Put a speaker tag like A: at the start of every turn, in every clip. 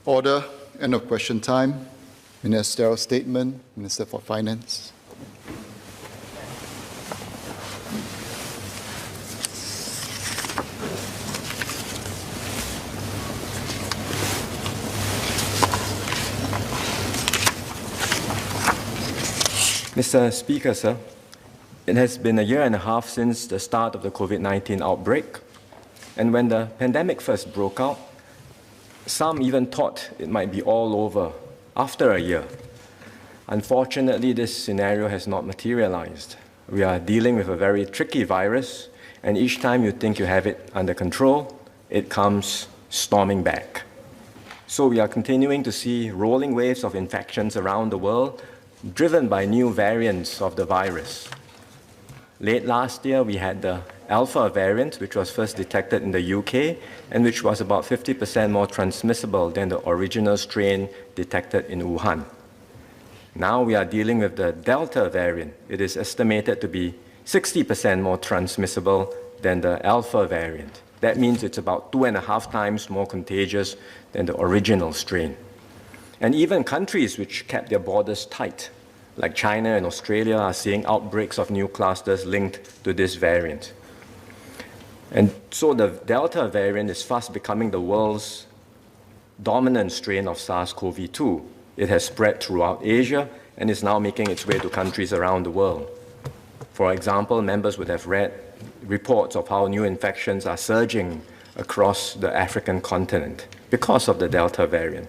A: Order. End of question time. Ministerial statement. Minister for Finance.
B: Mr. Speaker, sir, it has been a year and a half since the start of the COVID-19 outbreak, and when the pandemic first broke out, some even thought it might be all over after a year. Unfortunately, this scenario has not materialized. We are dealing with a very tricky virus, and each time you think you have it under control, it comes storming back. So we are continuing to see rolling waves of infections around the world, driven by new variants of the virus. Late last year, we had the Alpha variant, which was first detected in the UK and which was about 50% more transmissible than the original strain detected in Wuhan. Now we are dealing with the Delta variant. It is estimated to be 60% more transmissible than the Alpha variant. That means it's about 2.5 times more contagious than the original strain. And even countries which kept their borders tight, like China and Australia, are seeing outbreaks of new clusters linked to this variant. And so the Delta variant is fast becoming the world's dominant strain of SARS-CoV-2. It has spread throughout Asia and is now making its way to countries around the world. For example, members would have read reports of how new infections are surging across the African continent because of the Delta variant.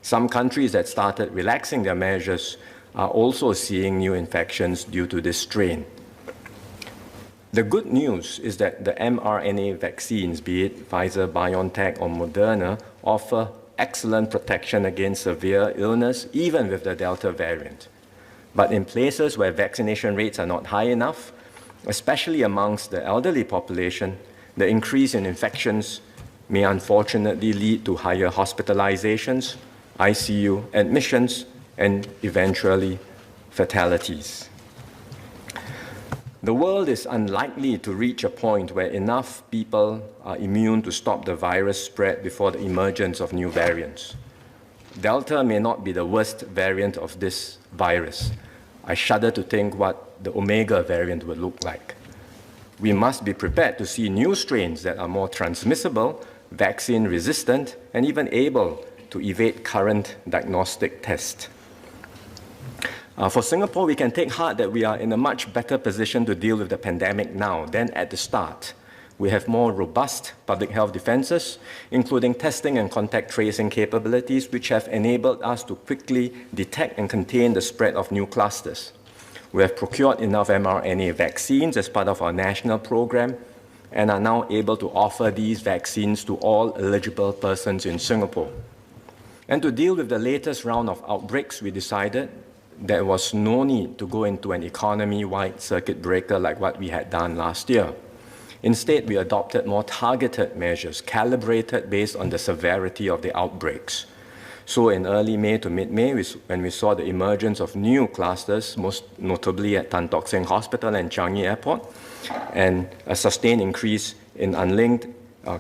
B: Some countries that started relaxing their measures are also seeing new infections due to this strain. The good news is that the mRNA vaccines, be it Pfizer, BioNTech, or Moderna, offer excellent protection against severe illness, even with the Delta variant. But in places where vaccination rates are not high enough, especially amongst the elderly population, the increase in infections may unfortunately lead to higher hospitalizations, ICU admissions, and eventually fatalities. The world is unlikely to reach a point where enough people are immune to stop the virus spread before the emergence of new variants. Delta may not be the worst variant of this virus. I shudder to think what the Omega variant would look like. We must be prepared to see new strains that are more transmissible, vaccine resistant, and even able to evade current diagnostic tests. For Singapore, we can take heart that we are in a much better position to deal with the pandemic now than at the start. We have more robust public health defenses, including testing and contact tracing capabilities, which have enabled us to quickly detect and contain the spread of new clusters. We have procured enough mRNA vaccines as part of our national program and are now able to offer these vaccines to all eligible persons in Singapore. And to deal with the latest round of outbreaks, we decided there was no need to go into an economy-wide circuit breaker like what we had done last year. Instead, we adopted more targeted measures, calibrated based on the severity of the outbreaks. So in early May to mid-May, when we saw the emergence of new clusters, most notably at Tan Tock Seng Hospital and Changi Airport, and a sustained increase in unlinked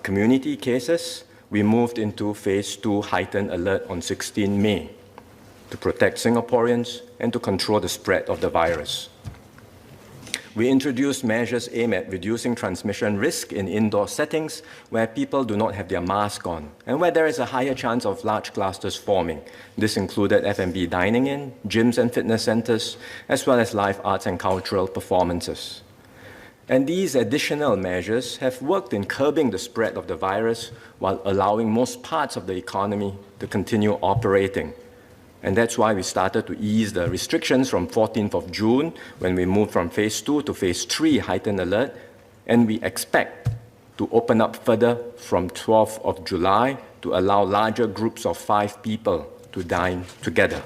B: community cases, we moved into phase 2 heightened alert on 16 May to protect Singaporeans and to control the spread of the virus. We introduced measures aimed at reducing transmission risk in indoor settings where people do not have their mask on and where there is a higher chance of large clusters forming. This included F&B dining in, gyms and fitness centers, as well as live arts and cultural performances. And these additional measures have worked in curbing the spread of the virus while allowing most parts of the economy to continue operating. And that's why we started to ease the restrictions from 14th of June when we moved from phase 2 to phase 3 heightened alert. And we expect to open up further from 12th of July to allow larger groups of 5 people to dine together.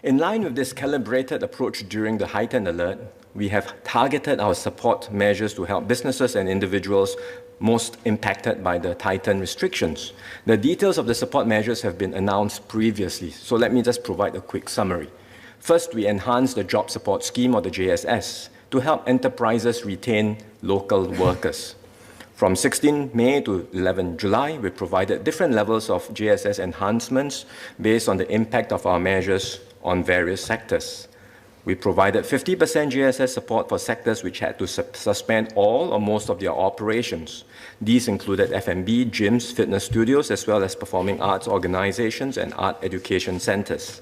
B: In line with this calibrated approach during the heightened alert, we have targeted our support measures to help businesses and individuals most impacted by the tightened restrictions. The details of the support measures have been announced previously, so let me just provide a quick summary. First, we enhanced the Job Support Scheme, or the JSS, to help enterprises retain local workers. From 16 May to 11 July, we provided different levels of GSS enhancements based on the impact of our measures on various sectors. We provided 50% GSS support for sectors which had to suspend all or most of their operations. These included F&B, gyms, fitness studios, as well as performing arts organizations and art education centers.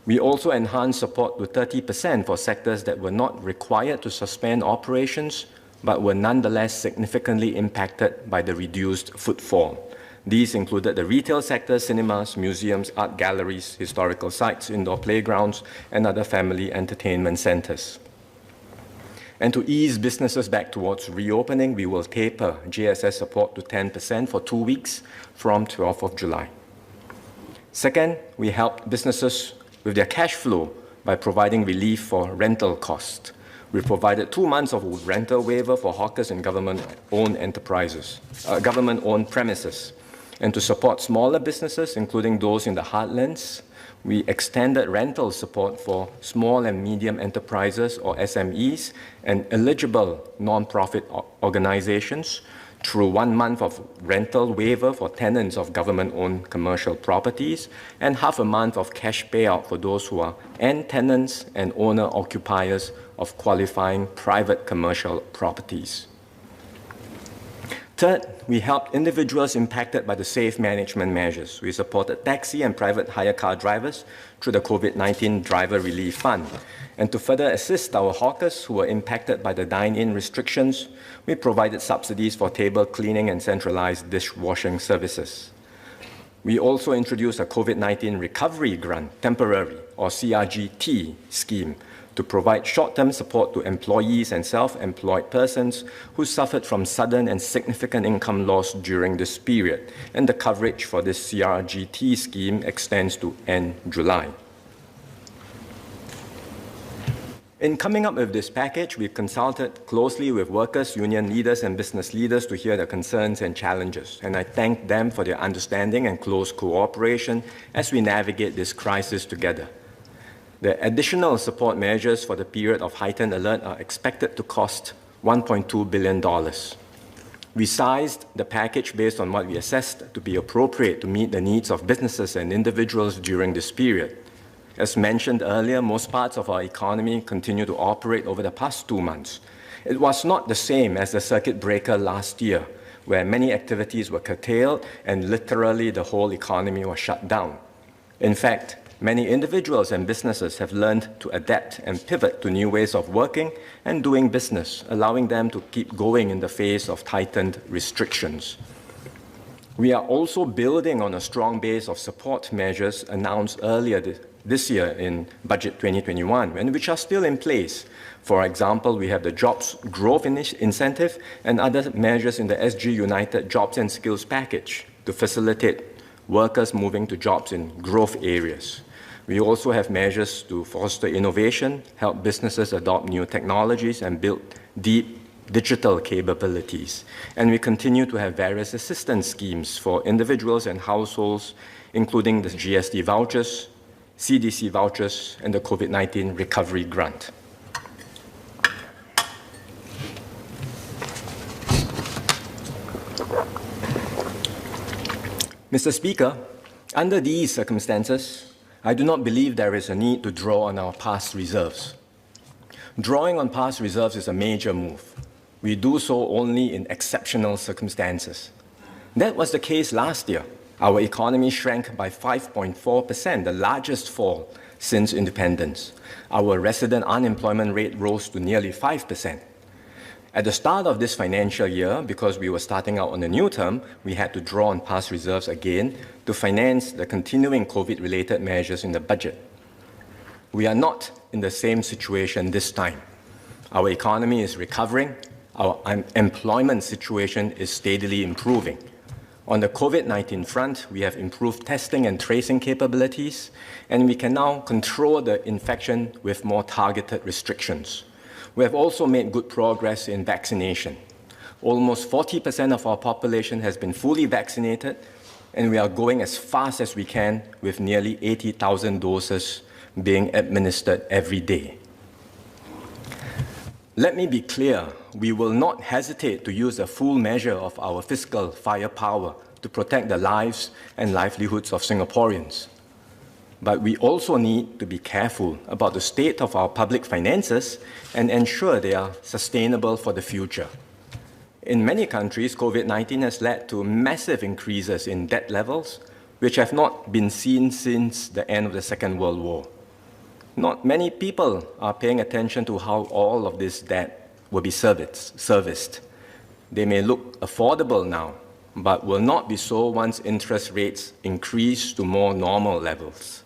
B: We also enhanced support to 30% for sectors that were not required to suspend operations, but were nonetheless significantly impacted by the reduced footfall. These included the retail sector, cinemas, museums, art galleries, historical sites, indoor playgrounds, and other family entertainment centers. And to ease businesses back towards reopening, we will taper GSS support to 10% for 2 weeks from 12th of July. Second, we helped businesses with their cash flow by providing relief for rental costs. We provided 2 months of rental waiver for hawkers and government-owned government-owned premises. And to support smaller businesses, including those in the heartlands, we extended rental support for small and medium enterprises, or SMEs, and eligible non-profit organizations through 1 month of rental waiver for tenants of government-owned commercial properties and half a month of cash payout for those who are end tenants and owner-occupiers of qualifying private commercial properties. Third, we helped individuals impacted by the safe management measures. We supported taxi and private hire car drivers through the COVID-19 Driver Relief Fund. And to further assist our hawkers who were impacted by the dine-in restrictions, we provided subsidies for table cleaning and centralized dishwashing services. We also introduced a COVID-19 Recovery Grant, Temporary, or CRGT scheme, to provide short-term support to employees and self-employed persons who suffered from sudden and significant income loss during this period. And the coverage for this CRGT scheme extends to end July. In coming up with this package, we consulted closely with workers, union leaders, and business leaders to hear their concerns and challenges. And I thank them for their understanding and close cooperation as we navigate this crisis together. The additional support measures for the period of heightened alert are expected to cost $1.2 billion. We sized the package based on what we assessed to be appropriate to meet the needs of businesses and individuals during this period. As mentioned earlier, most parts of our economy continue to operate over the past 2 months. It was not the same as the circuit breaker last year, where many activities were curtailed and literally the whole economy was shut down. In fact, many individuals and businesses have learned to adapt and pivot to new ways of working and doing business, allowing them to keep going in the face of tightened restrictions. We are also building on a strong base of support measures announced earlier this year in Budget 2021, and which are still in place. For example, we have the Jobs Growth Incentive and other measures in the SG United Jobs and Skills Package to facilitate workers moving to jobs in growth areas. We also have measures to foster innovation, help businesses adopt new technologies, and build deep digital capabilities. And we continue to have various assistance schemes for individuals and households, including the GST vouchers, CDC vouchers, and the COVID-19 Recovery Grant. Mr. Speaker, under these circumstances, I do not believe there is a need to draw on our past reserves. Drawing on past reserves is a major move. We do so only in exceptional circumstances. That was the case last year. Our economy shrank by 5.4%, the largest fall since independence. Our resident unemployment rate rose to nearly 5%. At the start of this financial year, because we were starting out on a new term, we had to draw on past reserves again to finance the continuing COVID-related measures in the budget. We are not in the same situation this time. Our economy is recovering. Our employment situation is steadily improving. On the COVID-19 front, we have improved testing and tracing capabilities, and we can now control the infection with more targeted restrictions. We have also made good progress in vaccination. Almost 40% of our population has been fully vaccinated, and we are going as fast as we can with nearly 80,000 doses being administered every day. Let me be clear, we will not hesitate to use a full measure of our fiscal firepower to protect the lives and livelihoods of Singaporeans. But we also need to be careful about the state of our public finances and ensure they are sustainable for the future. In many countries, COVID-19 has led to massive increases in debt levels, which have not been seen since the end of the Second World War. Not many people are paying attention to how all of this debt will be serviced. They may look affordable now, but will not be so once interest rates increase to more normal levels.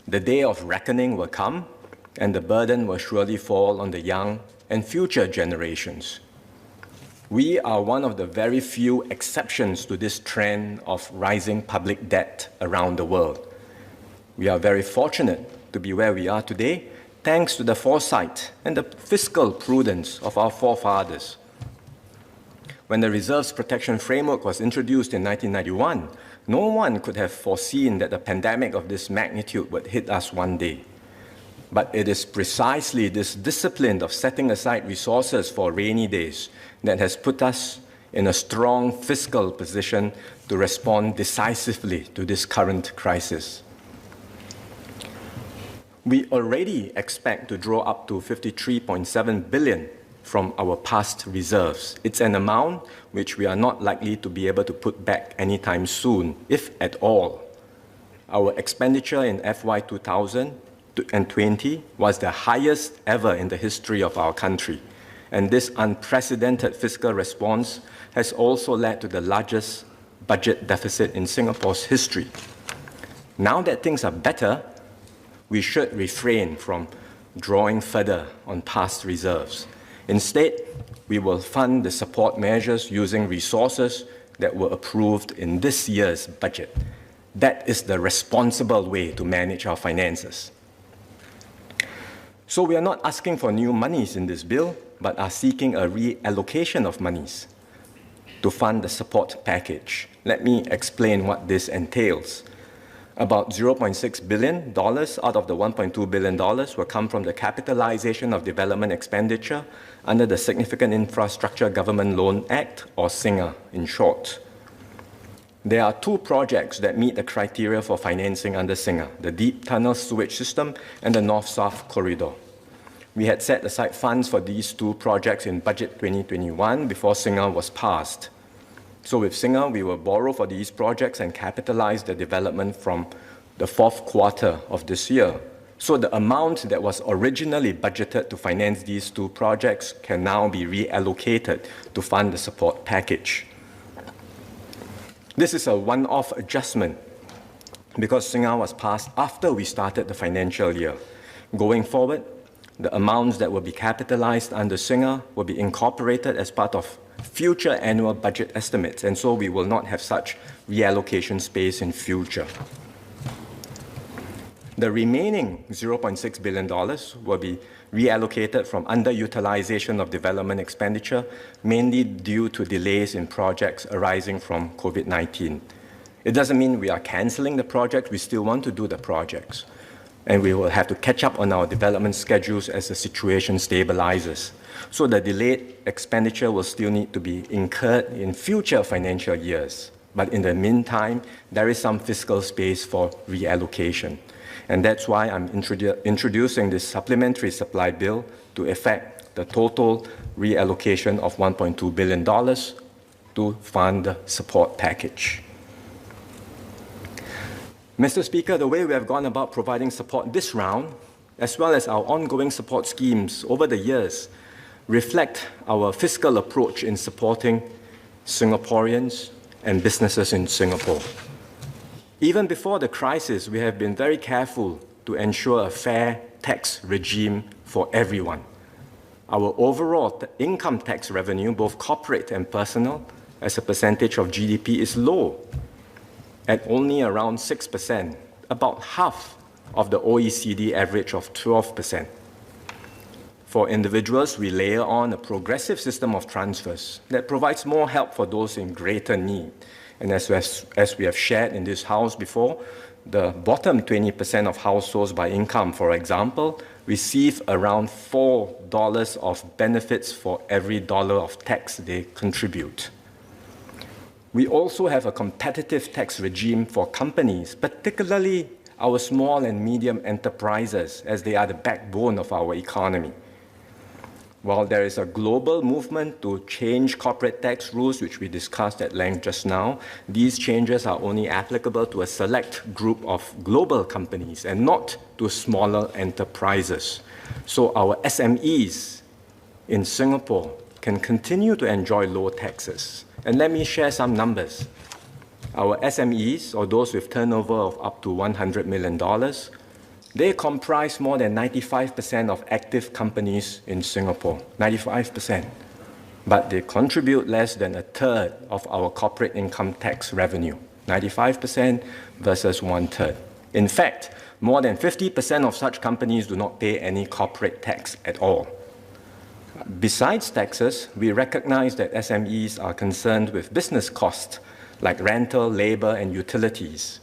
B: The day of reckoning will come, and the burden will surely fall on the young and future generations. We are one of the very few exceptions to this trend of rising public debt around the world. We are very fortunate to be where we are today, thanks to the foresight and the fiscal prudence of our forefathers. When the Reserves Protection Framework was introduced in 1991, no one could have foreseen that a pandemic of this magnitude would hit us one day. But it is precisely this discipline of setting aside resources for rainy days that has put us in a strong fiscal position to respond decisively to this current crisis. We already expect to draw up to 53.7 billion from our past reserves. It's an amount which we are not likely to be able to put back anytime soon, if at all. Our expenditure in FY 2020 was the highest ever in the history of our country, and this unprecedented fiscal response has also led to the largest budget deficit in Singapore's history. Now that things are better, we should refrain from drawing further on past reserves. Instead, we will fund the support measures using resources that were approved in this year's budget. That is the responsible way to manage our finances. So we are not asking for new monies in this bill, but are seeking a reallocation of monies to fund the support package. Let me explain what this entails. About $0.6 billion out of the $1.2 billion will come from the capitalization of development expenditure under the Significant Infrastructure Government Loan Act, or SINGA in short. There are two projects that meet the criteria for financing under SINGA, the Deep Tunnel Sewage System and the North-South Corridor. We had set aside funds for these two projects in Budget 2021 before SINGA was passed. So with SINGA, we will borrow for these projects and capitalize the development from the fourth quarter of this year. So the amount that was originally budgeted to finance these two projects can now be reallocated to fund the support package. This is a one-off adjustment because SINGA was passed after we started the financial year. Going forward, the amounts that will be capitalized under SINGA will be incorporated as part of future annual budget estimates, and so we will not have such reallocation space in future. The remaining $0.6 billion will be reallocated from underutilization of development expenditure, mainly due to delays in projects arising from COVID-19. It doesn't mean we are cancelling the project, we still want to do the projects. And we will have to catch up on our development schedules as the situation stabilizes. So the delayed expenditure will still need to be incurred in future financial years. But in the meantime, there is some fiscal space for reallocation. And that's why I'm introducing this supplementary supply bill to effect the total reallocation of $1.2 billion to fund the support package. Mr. Speaker, the way we have gone about providing support this round, as well as our ongoing support schemes over the years, reflect our fiscal approach in supporting Singaporeans and businesses in Singapore. Even before the crisis, we have been very careful to ensure a fair tax regime for everyone. Our overall income tax revenue, both corporate and personal, as a percentage of GDP is low, at only around 6%, about half of the OECD average of 12%. For individuals, we layer on a progressive system of transfers that provides more help for those in greater need. And as we have shared in this House before, the bottom 20% of households by income, for example, receive around $4 of benefits for every dollar of tax they contribute. We also have a competitive tax regime for companies, particularly our small and medium enterprises, as they are the backbone of our economy. While there is a global movement to change corporate tax rules, which we discussed at length just now, these changes are only applicable to a select group of global companies and not to smaller enterprises. So our SMEs in Singapore can continue to enjoy low taxes. And let me share some numbers. Our SMEs, or those with turnover of up to $100 million, they comprise more than 95% of active companies in Singapore, 95%. But they contribute less than a third of our corporate income tax revenue, 95% versus one-third. In fact, more than 50% of such companies do not pay any corporate tax at all. Besides taxes, we recognize that SMEs are concerned with business costs like rental, labor, and utilities.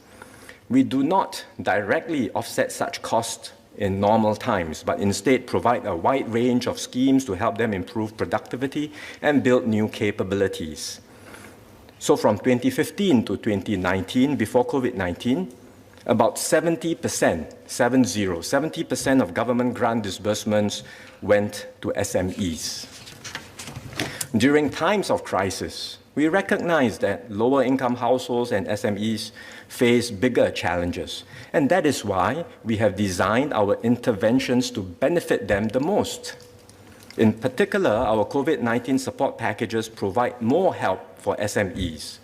B: We do not directly offset such costs in normal times, but instead provide a wide range of schemes to help them improve productivity and build new capabilities. So from 2015 to 2019, before COVID-19, about 70% of government grant disbursements went to SMEs. During times of crisis, we recognize that lower income households and SMEs face bigger challenges, and that is why we have designed our interventions to benefit them the most. In particular, our COVID-19 support packages provide more help for SMEs.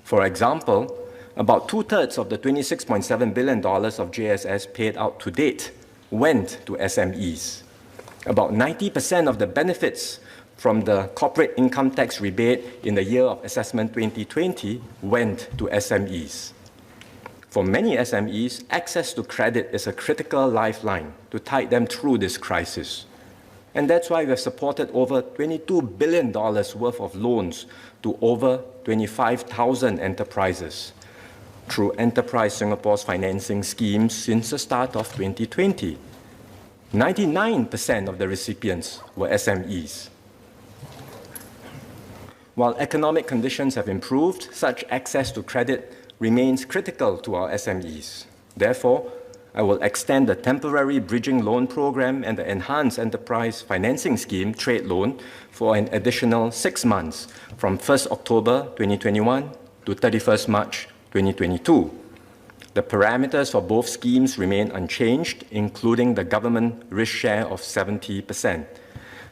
B: For example, about two-thirds of the $26.7 billion of JSS paid out to date went to SMEs. About 90% of the benefits from the corporate income tax rebate in the year of assessment 2020 went to SMEs. For many SMEs, access to credit is a critical lifeline to tide them through this crisis. And that's why we have supported over $22 billion worth of loans to over 25,000 enterprises through Enterprise Singapore's financing schemes since the start of 2020. 99% of the recipients were SMEs. While economic conditions have improved, such access to credit remains critical to our SMEs. Therefore, I will extend the temporary bridging loan program and the enhanced enterprise financing scheme trade loan for an additional 6 months from 1st October 2021 to 31st March 2022. The parameters for both schemes remain unchanged, including the government risk share of 70%.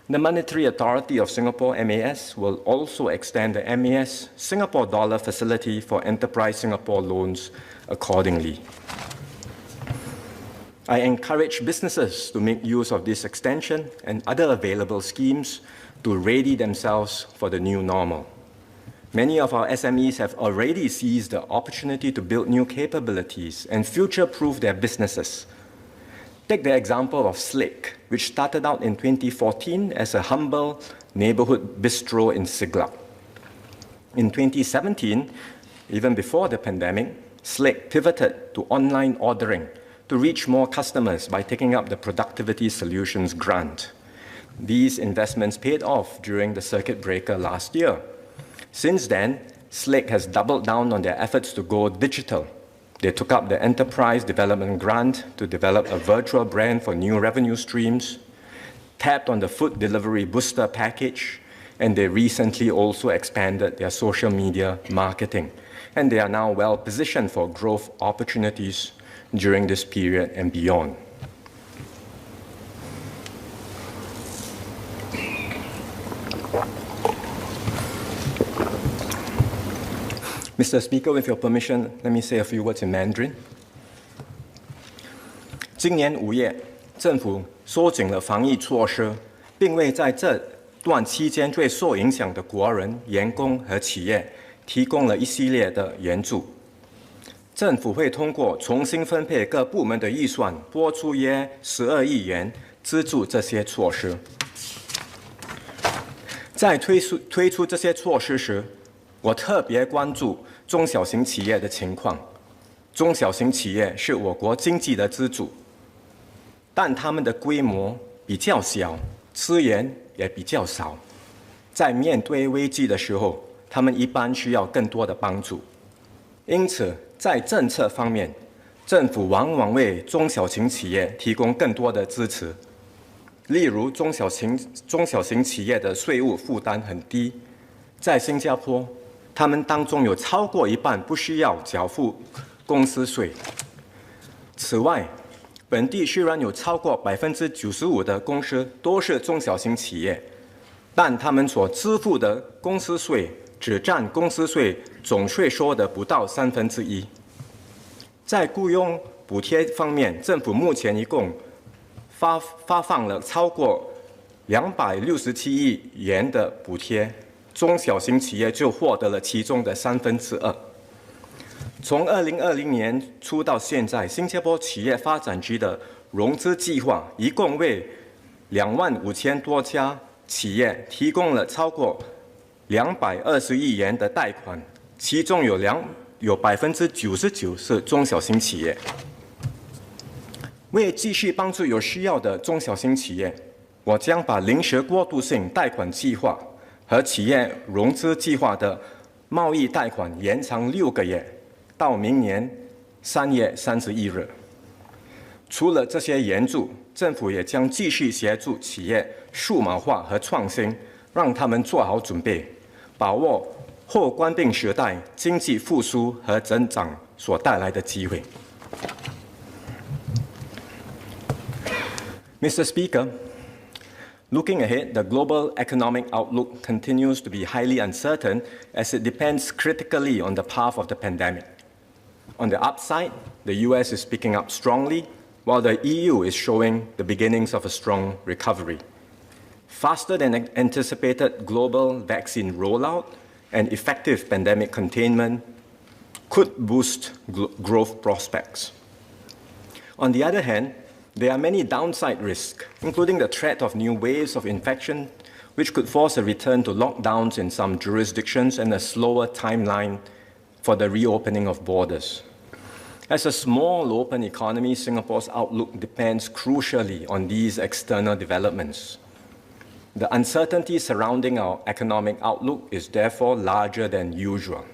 B: The Monetary Authority of Singapore, MAS, will also extend the MAS Singapore dollar facility for Enterprise Singapore loans accordingly. I encourage businesses to make use of this extension and other available schemes to ready themselves for the new normal. Many of our SMEs have already seized the opportunity to build new capabilities and future-proof their businesses. Take the example of Slick, which started out in 2014 as a humble neighborhood bistro in Siglap. In 2017, even before the pandemic, Slick pivoted to online ordering to reach more customers by taking up the Productivity Solutions grant. These investments paid off during the circuit breaker last year. Since then, Slick has doubled down on their efforts to go digital. They took up the Enterprise Development Grant to develop a virtual brand for new revenue streams, tapped on the Food Delivery Booster package, and they recently also expanded their social media marketing. And they are now well positioned for growth opportunities during this period and beyond. Mr. Speaker, with your permission, let me say a few words in Mandarin. 今年5月，政府收紧了防疫措施，并为在这段期间最受影响的国人、员工和企业提供了一系列的援助。政府会通过重新分配各部门的预算，拨出约12亿元资助这些措施。在推出这些措施时，我特别关注中小型企业的情况。中小型企业是我国经济的支柱，但他们的规模比较小，资源也比较少。在面对危机的时候，他们一般需要更多的帮助。因此，在政策方面，政府往往为中小型企业提供更多的支持。例如，中小型企业的税务负担很低，在新加坡，他们当中有超过一半不需要缴付公司税。此外，本地虽然有超过95%的公司都是中小型企业，但他们所支付的公司税只占公司税总税收的不到1/3。在雇佣补贴方面，政府目前一共发放了超过267亿元的补贴，中小型企业就获得了其中的2/3。从2020年初到现在，新加坡企业发展局的融资计划一共为25000多家企业提供了超过220亿元的贷款，其中有99%是中小型企业。为继续帮助有需要的中小型企业，我将把临时过渡性贷款计划和企业融资计划的贸易贷款延长6个月，到明年3月31日。除了这些援助，政府也将继续协助企业数码化和创新，让他们做好准备，把握后冠病时代经济复苏和增长所带来的机会。Mr. Speaker, looking ahead, the global economic outlook continues to be highly uncertain as it depends critically on the path of the pandemic. On the upside, the US is picking up strongly, while the EU is showing the beginnings of a strong recovery. Faster than anticipated global vaccine rollout and effective pandemic containment could boost growth prospects. On the other hand, there are many downside risks, including the threat of new waves of infection, which could force a return to lockdowns in some jurisdictions and a slower timeline for the reopening of borders. As a small open economy, Singapore's outlook depends crucially on these external developments. The uncertainty surrounding our economic outlook is therefore larger than usual.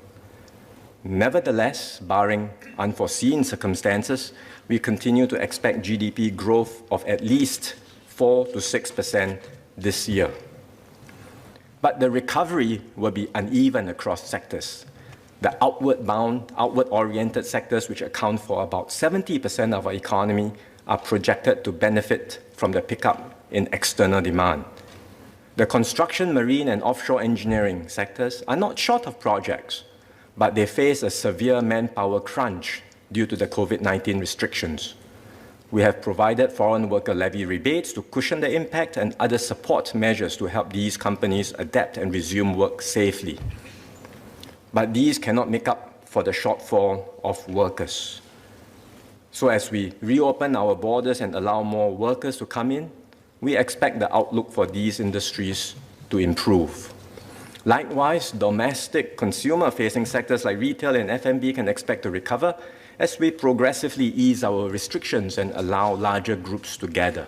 B: Nevertheless, barring unforeseen circumstances, we continue to expect GDP growth of at least 4 to 6% this year. But the recovery will be uneven across sectors. The outward-oriented sectors, which account for about 70% of our economy, are projected to benefit from the pickup in external demand. The construction, marine, and offshore engineering sectors are not short of projects, but they face a severe manpower crunch due to the COVID-19 restrictions. We have provided foreign worker levy rebates to cushion the impact and other support measures to help these companies adapt and resume work safely. But these cannot make up for the shortfall of workers. So as we reopen our borders and allow more workers to come in, we expect the outlook for these industries to improve. Likewise, domestic consumer-facing sectors like retail and F&B can expect to recover as we progressively ease our restrictions and allow larger groups to gather.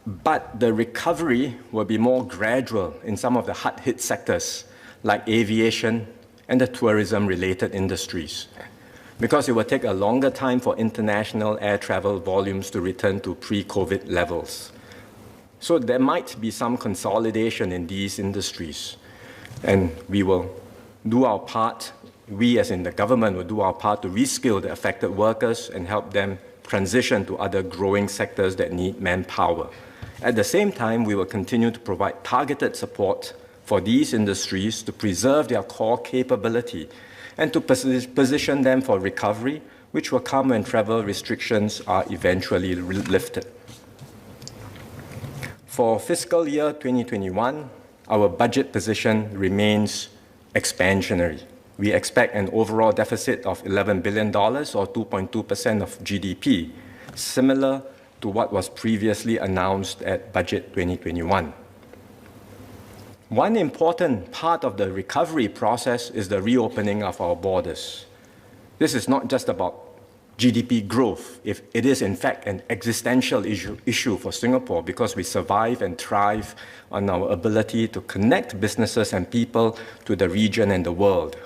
B: But the recovery will be more gradual in some of the hard-hit sectors like aviation and the tourism-related industries, because it will take a longer time for international air travel volumes to return to pre-COVID levels. So there might be some consolidation in these industries, and we will do our part. We, as in the government, will do our part to reskill the affected workers and help them transition to other growing sectors that need manpower. At the same time, we will continue to provide targeted support for these industries to preserve their core capability and to position them for recovery, which will come when travel restrictions are eventually lifted. For fiscal year 2021, our budget position remains expansionary. We expect an overall deficit of $11 billion or 2.2% of GDP, similar to what was previously announced at Budget 2021. One important part of the recovery process is the reopening of our borders. This is not just about GDP growth, if it is in fact an existential issue for Singapore, because we survive and thrive on our ability to connect businesses and people to the region and the world.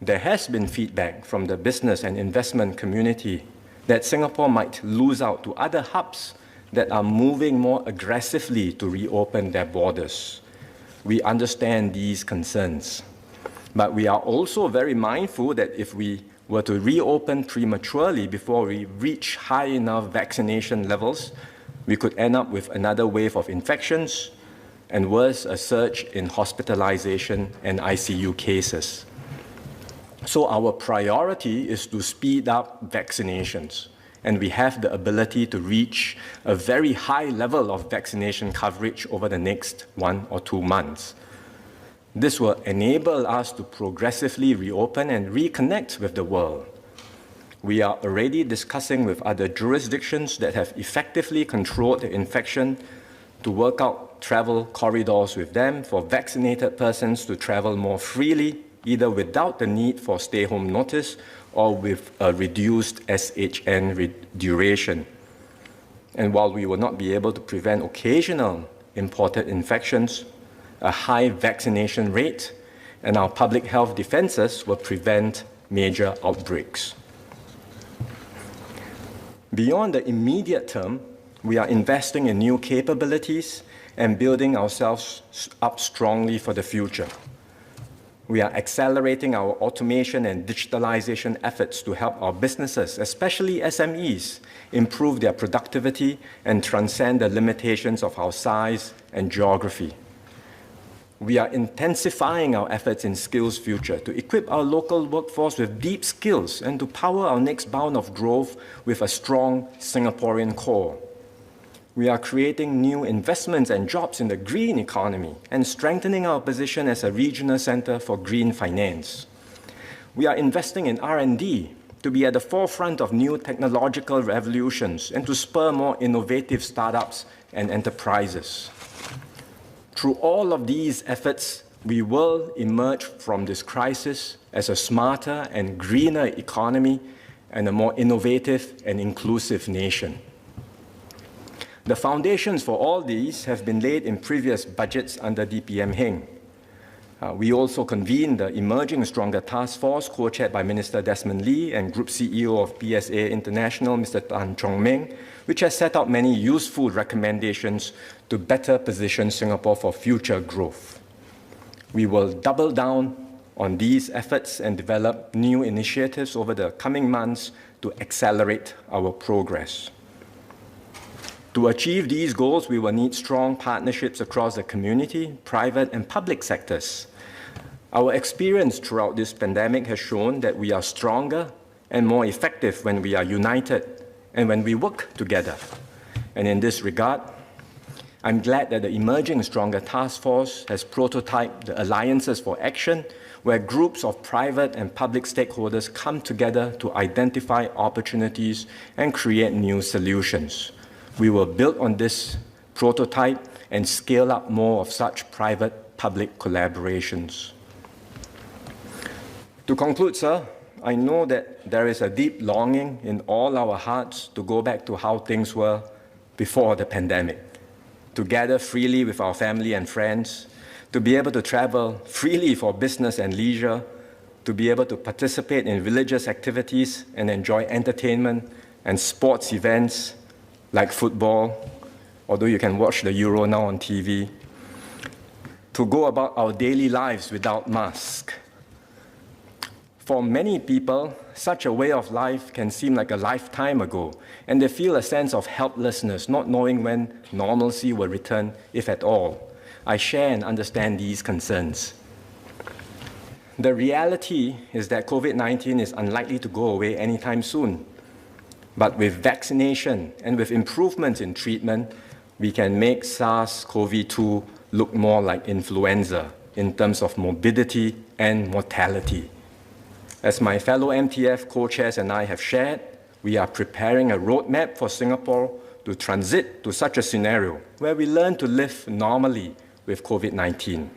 B: There has been feedback from the business and investment community that Singapore might lose out to other hubs that are moving more aggressively to reopen their borders. We understand these concerns, but we are also very mindful that if we were to reopen prematurely before we reach high enough vaccination levels, we could end up with another wave of infections and worse, a surge in hospitalization and ICU cases. So our priority is to speed up vaccinations, and we have the ability to reach a very high level of vaccination coverage over the next 1 or 2 months. This will enable us to progressively reopen and reconnect with the world. We are already discussing with other jurisdictions that have effectively controlled the infection to work out travel corridors with them for vaccinated persons to travel more freely, either without the need for stay-home notice or with a reduced SHN duration. And while we will not be able to prevent occasional imported infections, a high vaccination rate and our public health defenses will prevent major outbreaks. Beyond the immediate term, we are investing in new capabilities and building ourselves up strongly for the future. We are accelerating our automation and digitalization efforts to help our businesses, especially SMEs, improve their productivity and transcend the limitations of our size and geography. We are intensifying our efforts in Skills Future to equip our local workforce with deep skills and to power our next bound of growth with a strong Singaporean core. We are creating new investments and jobs in the green economy and strengthening our position as a regional center for green finance. We are investing in R&D to be at the forefront of new technological revolutions and to spur more innovative startups and enterprises. Through all of these efforts, we will emerge from this crisis as a smarter and greener economy and a more innovative and inclusive nation. The foundations for all these have been laid in previous budgets under DPM Heng. We also convened the Emerging Stronger Task Force, co-chaired by Minister Desmond Lee and Group CEO of PSA International, Mr. Tan Chong Meng, which has set out many useful recommendations to better position Singapore for future growth. We will double down on these efforts and develop new initiatives over the coming months to accelerate our progress. To achieve these goals, we will need strong partnerships across the community, private and public sectors. Our experience throughout this pandemic has shown that we are stronger and more effective when we are united and when we work together. And in this regard, I'm glad that the Emerging Stronger Task Force has prototyped the Alliances for Action, where groups of private and public stakeholders come together to identify opportunities and create new solutions. We will build on this prototype and scale up more of such private-public collaborations. To conclude, sir, I know that there is a deep longing in all our hearts to go back to how things were before the pandemic, to gather freely with our family and friends, to be able to travel freely for business and leisure, to be able to participate in religious activities and enjoy entertainment and sports events like football, although you can watch the Euro now on TV, to go about our daily lives without masks. For many people, such a way of life can seem like a lifetime ago, and they feel a sense of helplessness, not knowing when normalcy will return, if at all. I share and understand these concerns. The reality is that COVID-19 is unlikely to go away anytime soon. But with vaccination and with improvements in treatment, we can make SARS-CoV-2 look more like influenza in terms of morbidity and mortality. As my fellow MTF co-chairs and I have shared, we are preparing a roadmap for Singapore to transit to such a scenario where we learn to live normally with COVID-19.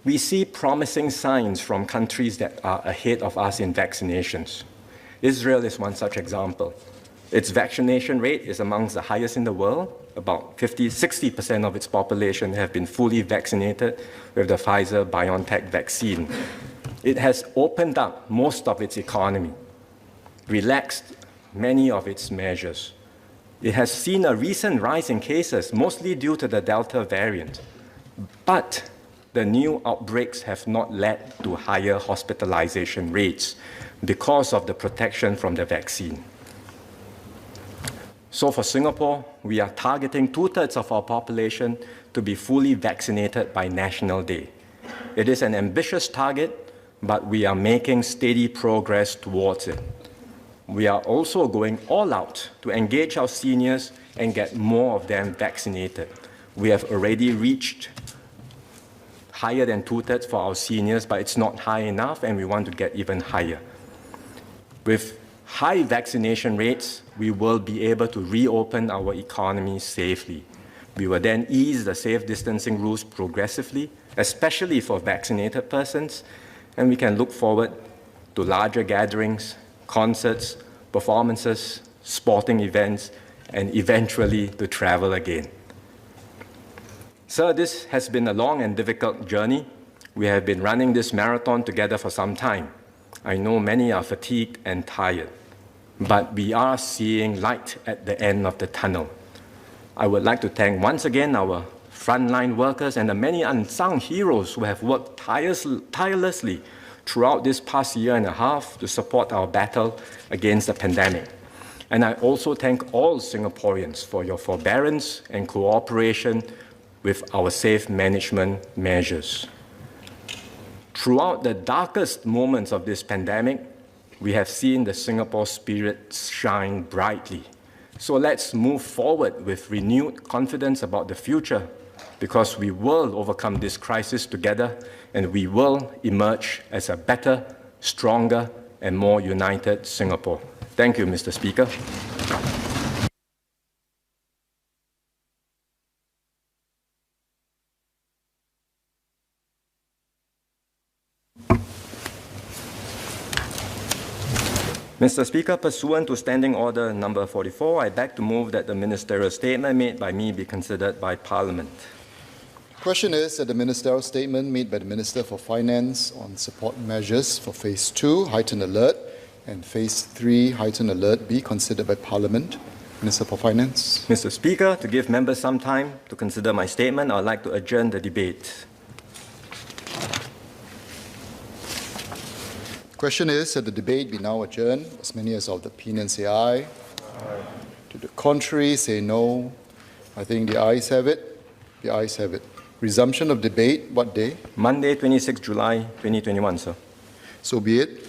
B: We see promising signs from countries that are ahead of us in vaccinations. Israel is one such example. Its vaccination rate is amongst the highest in the world. About 60% of its population have been fully vaccinated with the Pfizer-BioNTech vaccine. It has opened up most of its economy, relaxed many of its measures. It has seen a recent rise in cases, mostly due to the Delta variant. But the new outbreaks have not led to higher hospitalization rates because of the protection from the vaccine. So for Singapore, we are targeting 2/3 of our population to be fully vaccinated by National Day. It is an ambitious target, but we are making steady progress towards it. We are also going all out to engage our seniors and get more of them vaccinated. We have already reached higher than 2/3 for our seniors, but it's not high enough, and we want to get even higher. With high vaccination rates, we will be able to reopen our economy safely. We will then ease the safe distancing rules progressively, especially for vaccinated persons, and we can look forward to larger gatherings, concerts, performances, sporting events, and eventually to travel again. Sir, this has been a long and difficult journey. We have been running this marathon together for some time. I know many are fatigued and tired, but we are seeing light at the end of the tunnel. I would like to thank once again our frontline workers and the many unsung heroes who have worked tirelessly throughout this past year and a half to support our battle against the pandemic. And I also thank all Singaporeans for your forbearance and cooperation with our safe management measures. Throughout the darkest moments of this pandemic, we have seen the Singapore spirit shine brightly. So let's move forward with renewed confidence about the future, because we will overcome this crisis together and we will emerge as a better, stronger, and more united Singapore. Thank you, Mr. Speaker. Mr. Speaker, pursuant to Standing Order number 44, I beg to move that the ministerial statement made by me be considered by Parliament.
A: The question is that the ministerial statement made by the Minister for Finance on support measures for Phase 2, heightened alert, and Phase 3, heightened alert, be considered by Parliament. Minister for Finance.
B: Mr. Speaker, to give members some time to consider my statement, I would like to adjourn the debate.
A: The question is that the debate be now adjourned. As many as of the opinion say aye. Aye. To the contrary, say no. I think the ayes have it. The ayes have it. Resumption of debate, what day?
B: Monday, 26 July 2021, sir.
A: So be it.